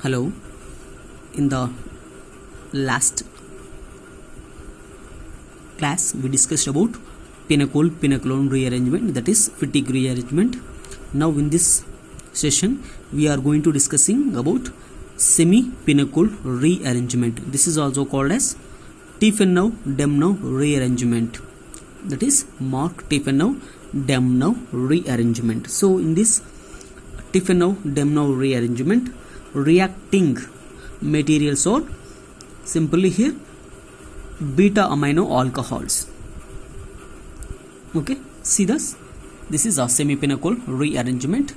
Hello. In the last class, we discussed about pinnacle rearrangement, that is fatigue rearrangement. Now in this session, we are going to discussing about semi-pinnacle rearrangement. This is also called as Tiefenau-Demnow rearrangement. That is Mark-Tiefenau-Demnow rearrangement. So in this Tiefenau-Demnow rearrangement, reacting materials are simply here beta amino alcohols. Okay, see this is a semi-pinnacle rearrangement.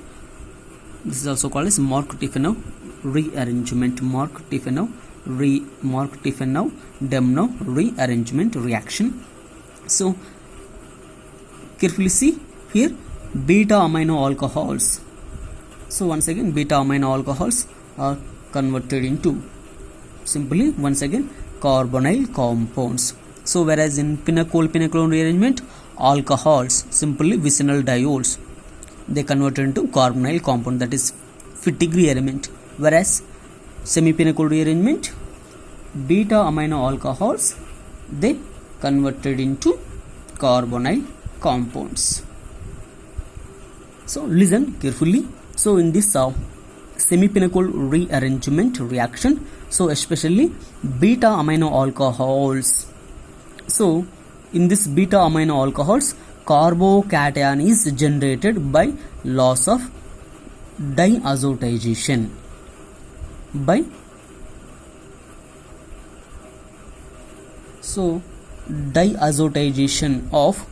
This is also called as Mark-Tiefenau rearrangement. Mark-Tiefenau-Demnow rearrangement reaction. So carefully see here beta amino alcohols. So once again beta amino alcohols are converted into simply once again carbonyl compounds. So whereas in pinnacle rearrangement, alcohols simply vicinal diols, they converted into carbonyl compound, that is fatigue rearrangement. Whereas semi-pinnacle rearrangement, beta amino alcohols, they converted into carbonyl compounds. So listen carefully. So in this semi-pinnacle rearrangement reaction, so especially beta amino alcohols, so in this beta amino alcohols, carbocation is generated by loss of diazotization by diazotization of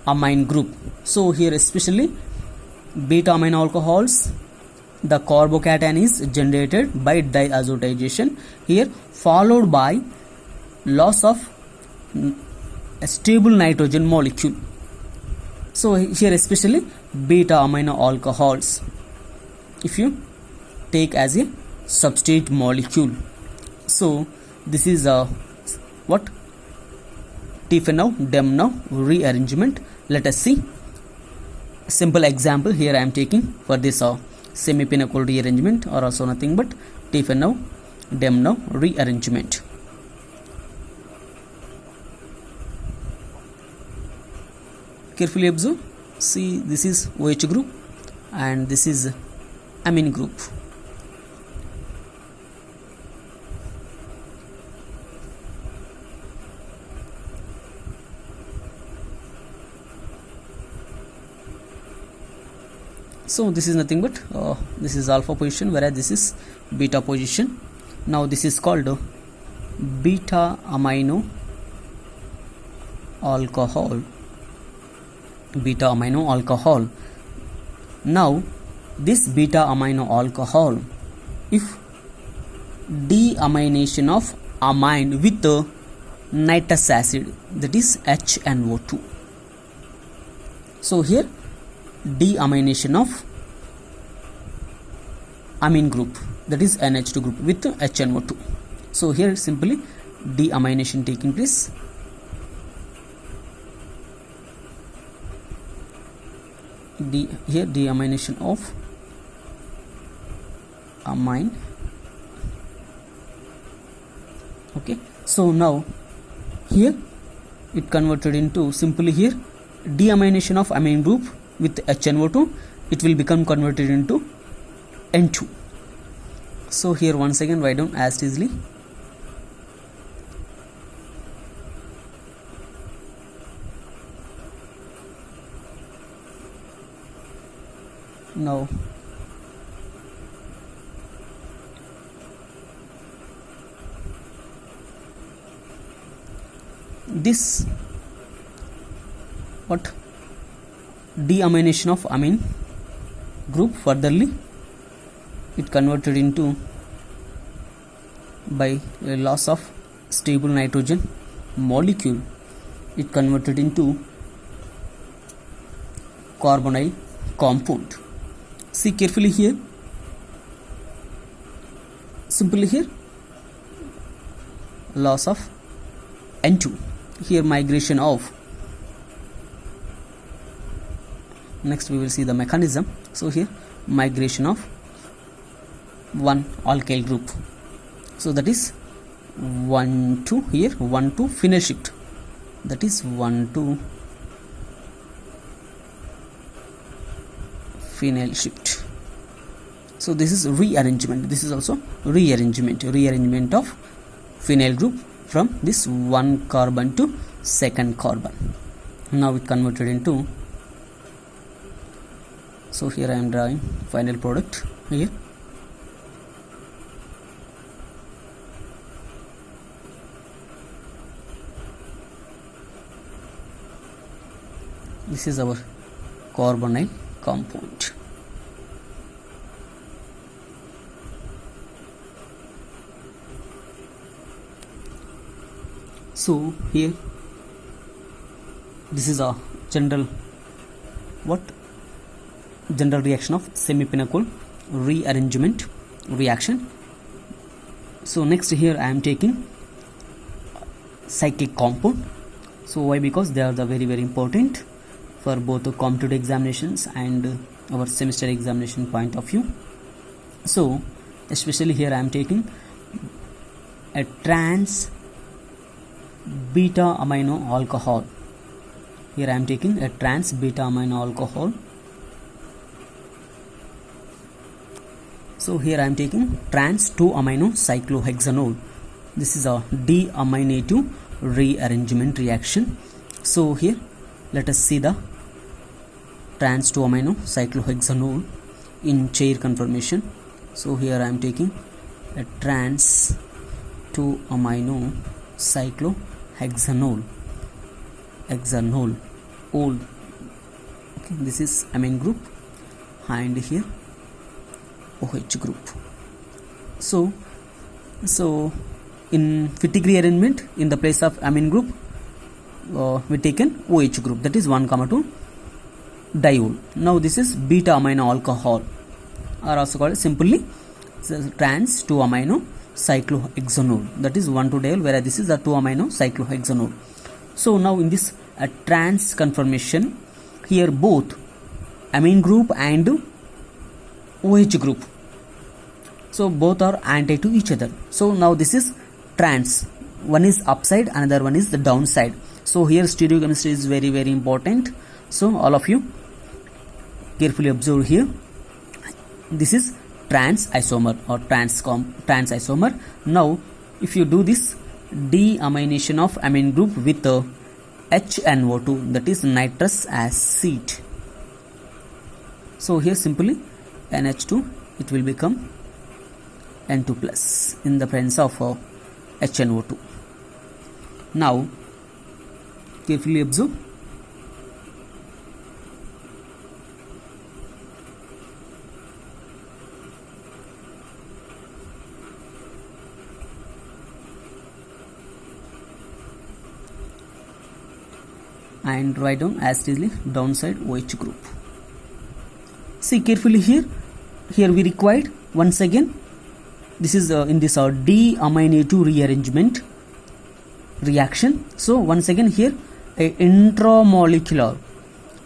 amine group. So here especially beta amino alcohols, the carbocation is generated by diazotization here, followed by loss of a stable nitrogen molecule. So here especially beta amino alcohols, if you take as a substrate molecule, so this is what Tiefenau-Demnow rearrangement. Let us see simple example here I am taking for this semi-pinnacle rearrangement, or also nothing but Tiefenau-Demnow rearrangement. Carefully observe. See, this is OH group and this is amine group. So this is nothing but this is alpha position, whereas this is beta position. Now this is called beta amino alcohol. Beta amino alcohol. Now this beta amino alcohol, if deamination of amine with nitrous acid, that is HNO2. So here deamination of amine group, that is NH2 group with HNO2. So here simply deamination taking place. Here deamination of amine. Okay, so now here it converted into simply here deamination of amine group with HNO2, it will become converted into N2. So here once again write down as easily. Now this what deamination of amine group, furtherly it converted into by a loss of stable nitrogen molecule, it converted into carbonyl compound. See carefully here, simply here loss of N2, here migration of Next we will see the mechanism. So here migration of one alkyl group. So that is 1 2 here, 1 2 phenyl shift, that is 1 2 phenyl shift. So this is rearrangement, this is also rearrangement of phenyl group from this one carbon to second carbon. Now it converted into, so here I am drawing final product here. This is our carbonyl compound. So here this is a general reaction of semi-pinnacle rearrangement reaction. So next here I am taking cyclic compound. So why? Because they are the very important for both the competitive examinations and our semester examination point of view. So especially here I am taking a trans beta amino alcohol. Here I am taking a trans beta amino alcohol. So here I am taking trans 2-amino cyclohexanol. This is a deaminative rearrangement reaction. So here let us see the trans 2-amino cyclohexanol in chair conformation. So here I am taking a trans 2-amino cyclohexanol, old. Okay, this is amine group and here OH group. So in Fittig rearrangement, in the place of amine group we taken OH group, that is 1,2 diol. Now this is beta amino alcohol, or also called simply trans 2-amino cyclohexanol, that is 1,2 diol, whereas this is the 2-amino cyclohexanol. So now in this trans conformation, here both amine group and OH group, so both are anti to each other. So now this is trans, one is upside, another one is the downside. So here stereochemistry is very important. So all of you carefully observe here. This is trans isomer or trans isomer. Now if you do this deamination of amine group with HNO2, that is nitrous acid. So here simply NH2, it will become N2 plus in the presence of HNO2. Now carefully observe. And write down as it is downside OH group. See carefully here we required once again, this is in this deaminative rearrangement reaction. So once again here a intramolecular,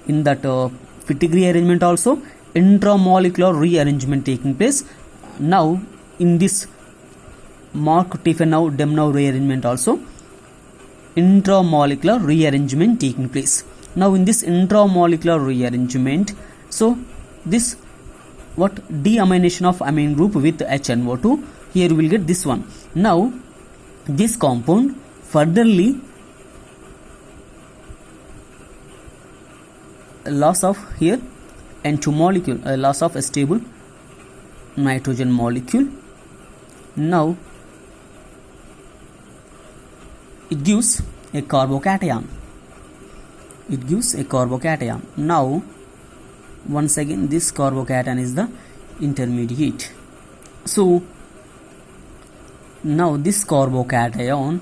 in that Fittig rearrangement also intramolecular rearrangement taking place. Now in this Mark-Tiefenau-Demnow rearrangement also intramolecular rearrangement taking place. Now in this intramolecular rearrangement, so this deamination of amine group with HNO2, here we will get this one. Now this compound furtherly loss of here N2 molecule, loss of a stable nitrogen molecule. Now it gives a carbocation. Now once again this carbocation is the intermediate. So now this carbocation,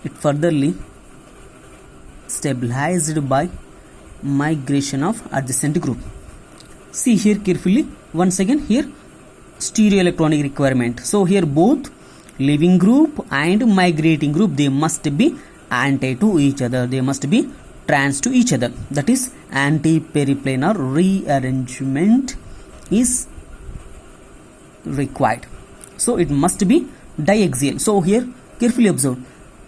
it furtherly stabilized by migration of adjacent group. See here carefully, once again here stereoelectronic requirement. So here both leaving group and migrating group, they must be anti to each other, they must be trans to each other. That is anti-periplanar rearrangement is required. So it must be diaxial. So here carefully observe,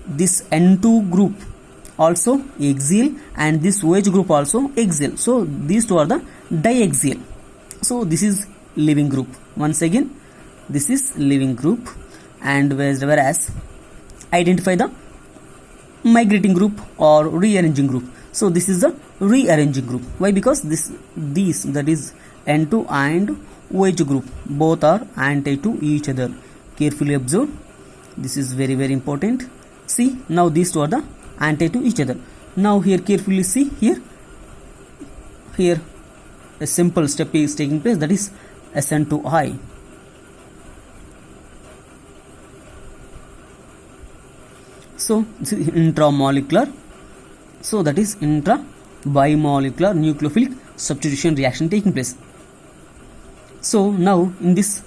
this N2 group also axial and this OH group also axial. So these two are the diaxial. So this is leaving group. Once again, this is leaving group, and whereas identify the migrating group or rearranging group. So this is the rearranging group. Why? Because these that is N2 and OH group both are anti to each other. Carefully observe. This is very important. See, now these two are the anti to each other. Now here carefully see, here a simple step is taking place, that is SN2I. So this is intramolecular. So that is intra-bimolecular nucleophilic substitution reaction taking place. So now in this,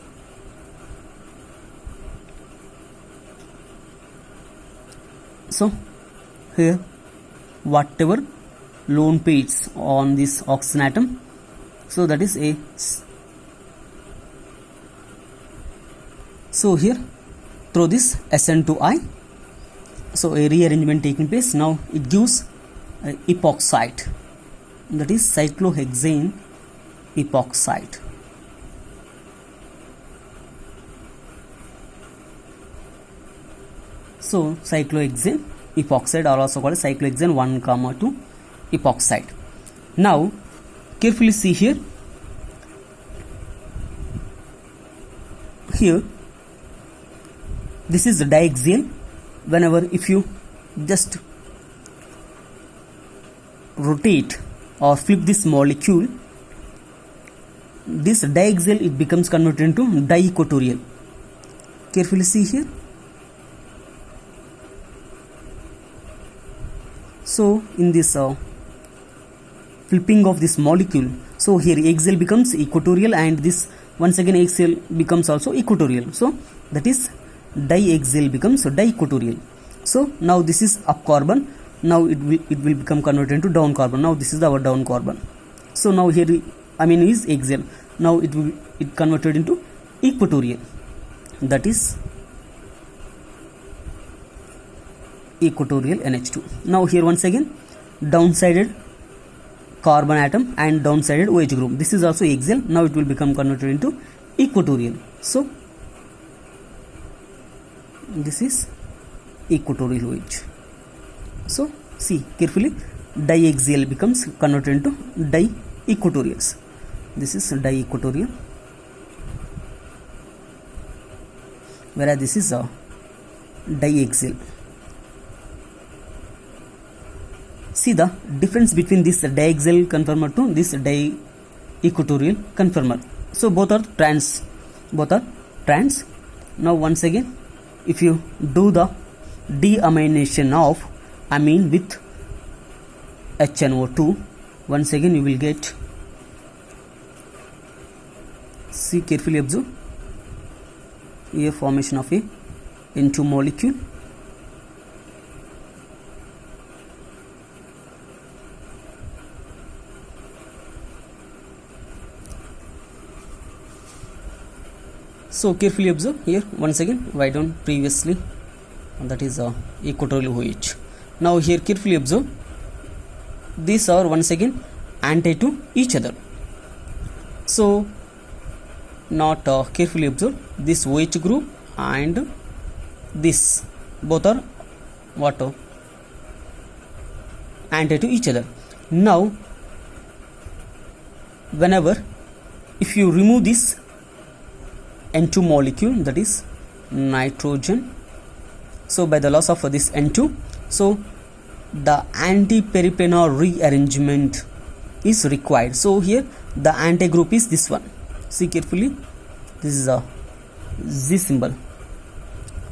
so here whatever lone pairs on this oxygen atom, so that is a, so here through this SN2I, so a rearrangement taking place. Now it gives epoxide, that is cyclohexane epoxide. So cyclohexane epoxide, are also called cyclohexane 1,2 epoxide. Now carefully see here, this is the diaxial. Whenever if you just rotate or flip this molecule, this diaxial, it becomes converted into diequatorial. Carefully see here. So in this flipping of this molecule, so here axial becomes equatorial, and this once again axial becomes also equatorial. So that is diaxial becomes diequatorial. So now this is up carbon, now it will become converted into down carbon. Now this is our down carbon. So now here amine is axial, now it converted into equatorial, that is equatorial NH2. Now here once again downsided carbon atom and downsided OH group, this is also axial, now it will become converted into equatorial. So this is equatorial OH. So see carefully, diaxial becomes converted into diequatorials. This is diequatorial, whereas this is diaxial. See the difference between this diaxial conformer to this diequatorial conformer. So both are trans. Now once again, if you do the deamination of amine with HNO2, once again you will get, see carefully observe, here formation of a N2 molecule. So carefully observe here, once again write down previously, that is equatorial OH. Now here carefully observe, these are once again anti to each other. So not carefully observe, this OH group and this both are what, anti to each other. Now whenever if you remove this N2 molecule, that is nitrogen, so by the loss of this N2, so the anti-peripenol rearrangement is required. So here the anti group is this one, see carefully, this is a Z symbol.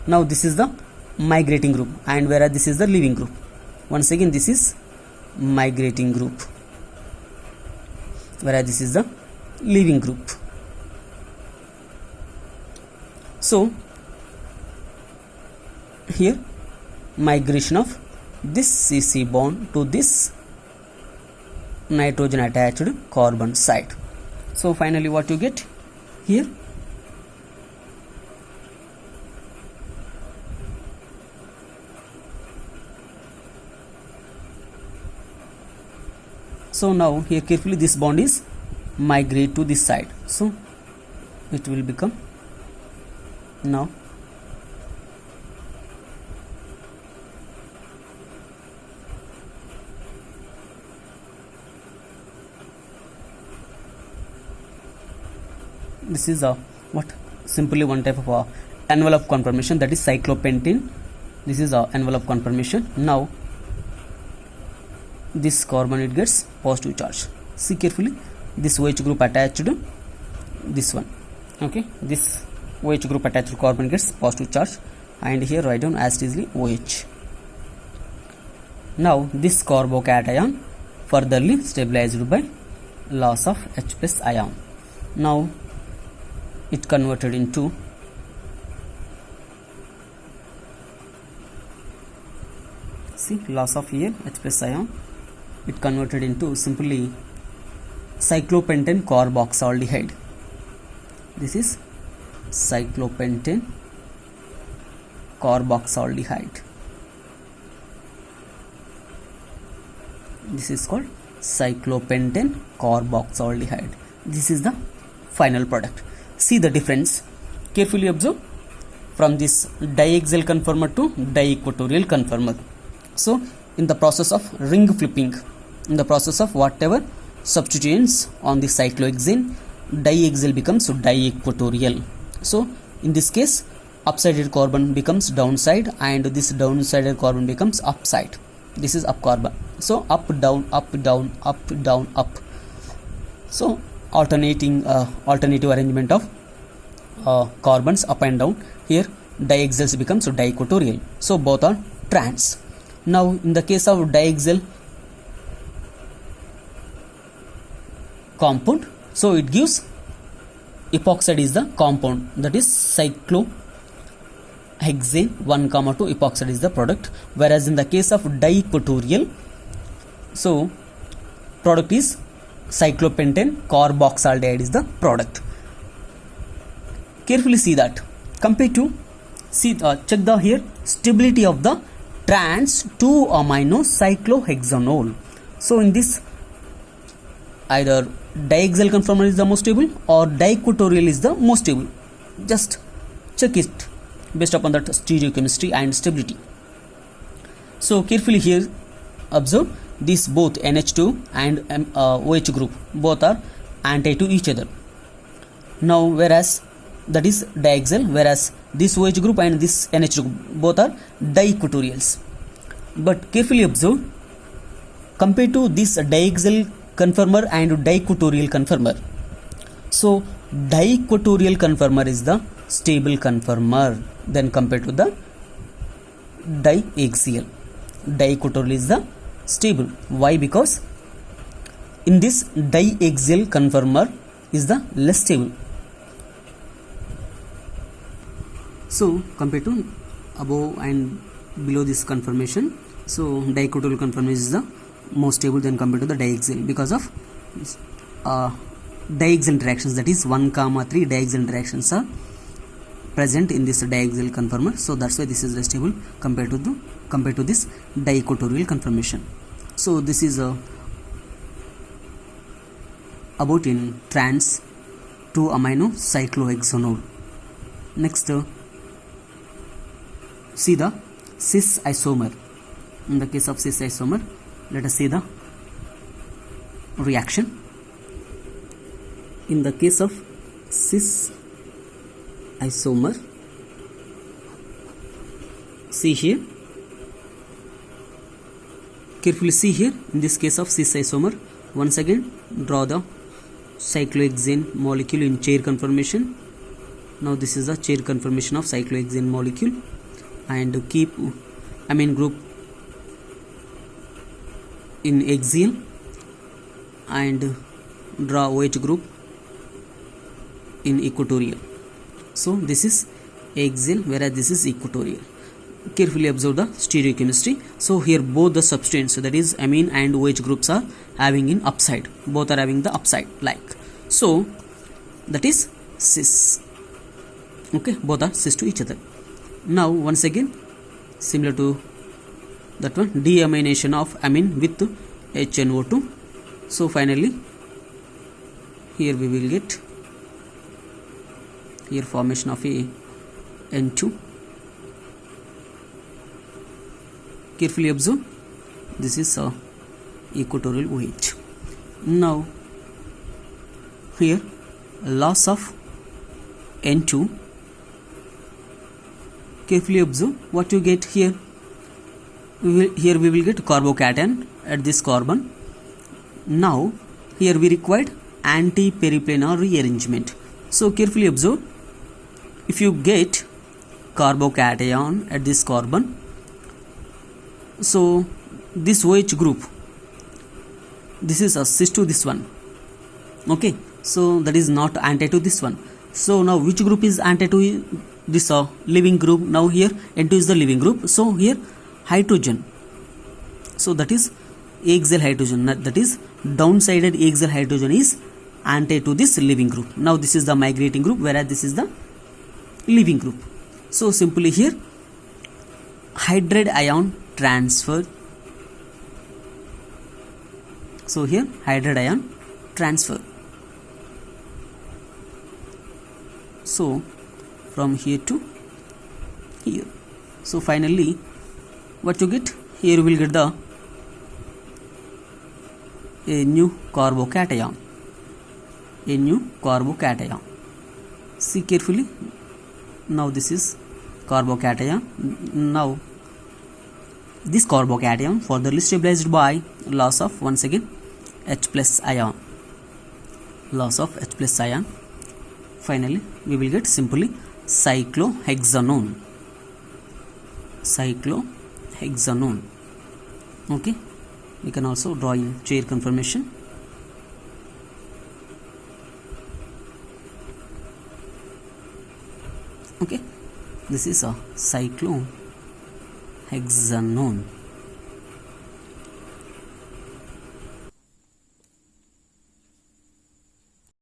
Now this is the migrating group, and whereas this is the leaving group. Once again this is migrating group, whereas this is the leaving group. So here migration of this CC bond to this nitrogen attached carbon side. So finally what you get here, So now here carefully this bond is migrate to this side, so it will become now this is a what simply one type of envelope conformation, that is cyclopentane. This is a envelope conformation. Now this carbon it gets positive charge. See carefully, this OH group attached to this one. Okay, this OH group attached to carbon gets positive charge, and here write down as easily OH. Now this carbocation furtherly stabilized by loss of H plus ion. Now it converted into loss of here H plus ion, it converted into simply cyclopentane carboxaldehyde. This is cyclopentane carboxaldehyde. This is called cyclopentane carboxaldehyde. This is the final product. See the difference. Carefully observe from this diaxial conformer to diequatorial conformer. So in the process of ring flipping, in the process of whatever substituents on the cyclohexane, diaxial becomes diequatorial. So in this case, upsided carbon becomes downside, and this downsided carbon becomes upside. This is up carbon. So up down up down up down up. So alternative arrangement of carbons up and down. Here diaxials becomes diequatorial. So both are trans. Now in the case of diaxial compound, so it gives epoxide is the compound, that is cyclohexane 1,2 epoxide is the product, whereas in the case of diequatorial, so product is cyclopentane carboxaldehyde is the product. Carefully see that. Compared to check the here stability of the trans 2-amino cyclohexanol. So in this, either diaxial conformer is the most stable or diequatorial is the most stable. Just check it based upon that stereochemistry and stability. So carefully here observe this both NH2 and OH group both are anti to each other. Now whereas that is diaxial, whereas this OH group and this NH group both are diequatorials. But carefully observe, compared to this diaxial conformer and diequatorial conformer, so diequatorial conformer is the stable conformer then compared to the diaxial. Diequatorial is the stable. Why? Because in this diaxial conformer is the less stable. So compared to above and below this conformation, so diequatorial conformation is the most stable than compared to the diaxial because of diaxial interactions, that is 1, 3 diaxial interactions are present in this diaxial conformer. So that's why this is less stable compared to this diequatorial conformation. So this is about in trans 2-amino cyclohexanol. Next see the cis isomer. In the case of cis isomer, let us see the reaction. In the case of cis isomer, see here, carefully see here. In this case of cis isomer, once again draw the cyclohexane molecule in chair conformation. Now this is the chair conformation of cyclohexane molecule, and keep amine group in axial and draw OH group in equatorial. So this is axial, whereas this is equatorial. Carefully observe the stereochemistry. So here both the substances, so that is amine and OH groups, are having in upside. Both are having the upside like so. That is cis. Okay, both are cis to each other. Now once again, similar to that one, deamination of amine with HNO2 So finally here we will get here formation of a N2. Carefully observe, this is a equatorial OH. Now here loss of N2. Carefully observe what you get here. Here we will get carbocation at this carbon. Now here we required anti-periplanar rearrangement. So carefully observe, if you get carbocation at this carbon, so this OH group, this is a cis to this one, okay, so that is not anti to this one. So now which group is anti to this leaving group? Now here N2 is the leaving group, so here hydrogen, so that is axial hydrogen, that is downsided axial hydrogen is anti to this leaving group. Now this is the migrating group, whereas this is the leaving group. So simply here hydride ion transfer. So here hydride ion transfer. So from here to here. So finally what you get here, you will get the a new carbocation. A new carbocation. See carefully. Now this is carbocation. Now this carbocation further stabilized by loss of once again H plus ion. Loss of H plus ion. Finally we will get simply cyclohexanone. Cyclohexanone. Okay, we can also draw in chair conformation. Okay, this is a cyclohexanone.